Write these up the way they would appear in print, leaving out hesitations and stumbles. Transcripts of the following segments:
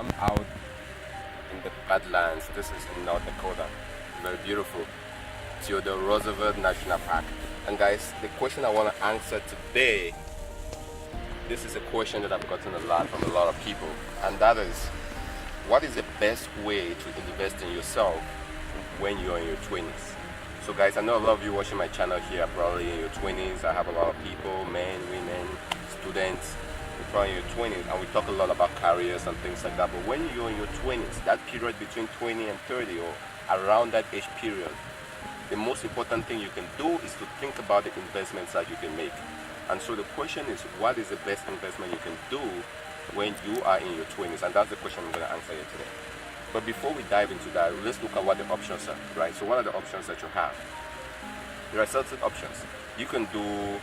I'm out in the Badlands. This is in North Dakota. Very beautiful. Theodore Roosevelt National Park. And guys, the question I want to answer today, this is a question that I've gotten a lot from a lot of people, and that is, what is the best way to invest in yourself when you're in your 20s? So guys, I know a lot of you watching my channel here are probably in your 20s. I have a lot of people, men, women, students, you're probably in your 20s, and we talk a lot about careers and things like that. But when you're in your 20s, that period between 20 and 30 or around that age period, the most important thing you can do is to think about the investments that you can make. And so the question is, what is the best investment you can do when you are in your 20s? And that's the question I'm going to answer here today. But before we dive into that, let's look at what the options are, right? So what are the options that you have? There are certain options. You can do,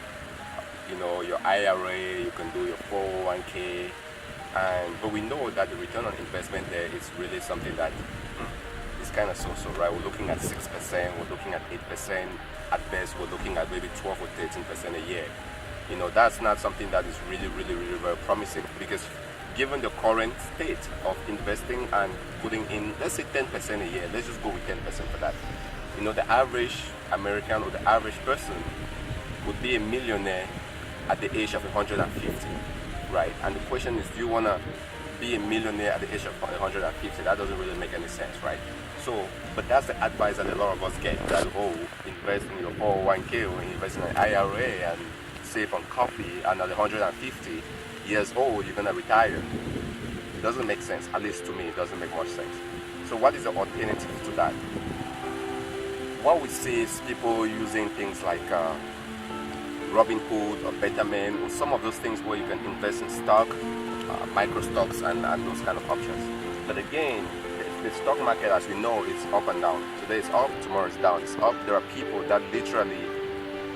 your IRA, you can do your 401k, but we know that the return on investment there is really something that is kind of so-so, right? We're looking at 6%, we're looking at 8%, at best we're looking at maybe 12 or 13% a year. That's not something that is really, really, really very promising, because given the current state of investing and putting in, let's say 10% a year, let's just go with 10% for that. The average American or the average person would be a millionaire at the age of 150, right? And the question is, do you want to be a millionaire at the age of 150? That doesn't really make any sense, right? So, but that's the advice that a lot of us get, that, invest in your 401k or invest in an IRA and save on coffee, and at 150 years old, you're going to retire. It doesn't make sense. At least to me, it doesn't make much sense. So what is the alternative to that? What we see is people using things like Robinhood or Betterment, or some of those things where you can invest in stock, micro stocks, and those kind of options. But again, the stock market, as we know, is up and down. Today it's up, tomorrow it's down. It's up. There are people that literally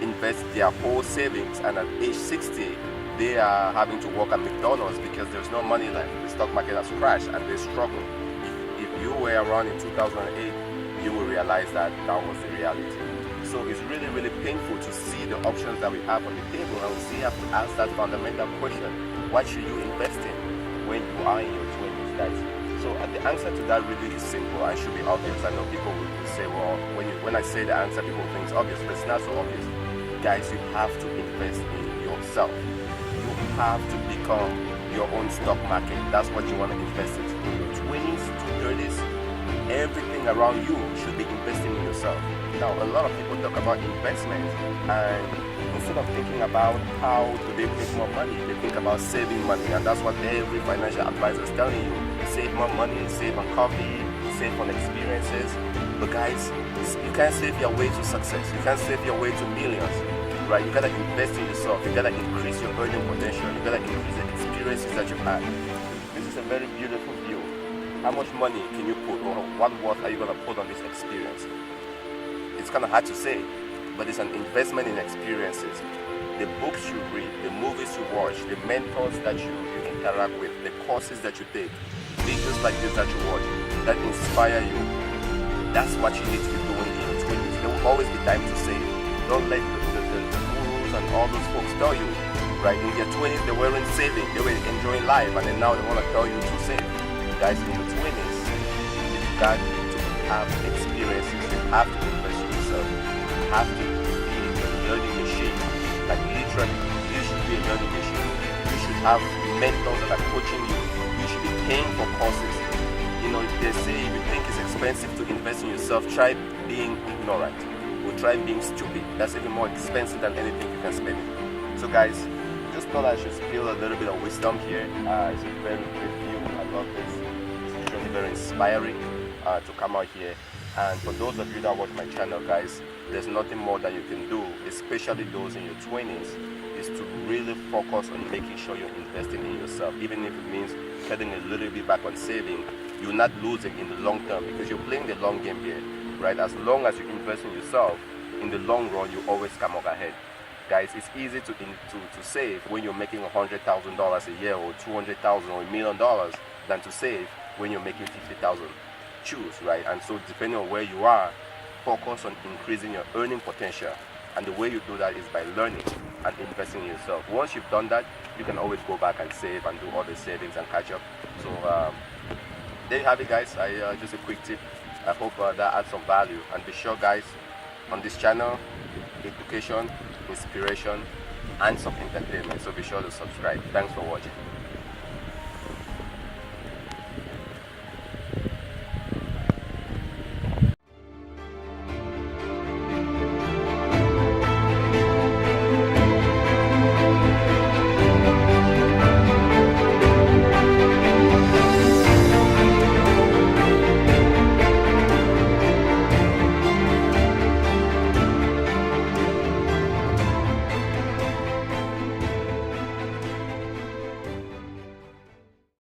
invest their whole savings, and at age 60, they are having to work at McDonald's because there's no money left. The stock market has crashed and they struggle. If you were around in 2008, you will realize that that was the reality. So it's really, really painful to see the options that we have on the table, and we still have to ask that fundamental question: what should you invest in when you are in your 20s, guys? So the answer to that really is simple and should be obvious. I know people will say, well, when I say the answer, people think it's obvious, but it's not so obvious. Guys, you have to invest in yourself. You have to become your own stock market. That's what you want to invest in. In your 20s to 30s, everything around you should be investing in yourself. Now, a lot of people talk about investment, and instead of thinking about how do they make more money, they think about saving money, and that's what every financial advisor is telling you. Save more money, save on coffee, save on experiences. But guys, you can't save your way to success. You can't save your way to millions, right? You gotta invest in yourself. You gotta increase your earning potential. You gotta increase the experiences that you've had. This is a very beautiful view. How much money can you put, or what worth are you gonna put on this experience? It's kind of hard to say, but it's an investment in experiences. The books you read, the movies you watch, the mentors that you interact with, the courses that you take, videos like this that you watch, that inspire you. That's what you need to be doing in your 20s. There will always be time to save. Don't let the gurus and all those folks tell you, right? In their 20s, they weren't saving. They were enjoying life, and then now they want to tell you to save. Guys, in your 20s, you've got to have experiences. You have to invest in yourself. You have to be a learning machine. Like literally, you should be a learning machine. You should have mentors that are coaching you. You should be paying for courses. They say if you think it's expensive to invest in yourself, try being ignorant or try being stupid. That's even more expensive than anything you can spend. So guys, just thought I should spill a little bit of wisdom here. It's a very great view. I love this. It's really very inspiring to come out here. And for those of you that watch my channel, guys, there's nothing more that you can do, especially those in your 20s, is to really focus on making sure you're investing in yourself. Even if it means cutting a little bit back on saving, you're not losing in the long term, because you're playing the long game here, right? As long as you invest in yourself, in the long run, you always come up ahead. Guys, it's easy to save when you're making $100,000 a year, or $200,000 or $1 million, than to save when you're making 50,000. Choose, right? And so depending on where you are, focus on increasing your earning potential. And the way you do that is by learning and investing in yourself. Once you've done that, you can always go back and save and do all the savings and catch up. So there you have it, guys. Just a quick tip. I hope that adds some value, and be sure, guys, on this channel, education, inspiration, and some entertainment, so be sure to subscribe. Thanks for watching.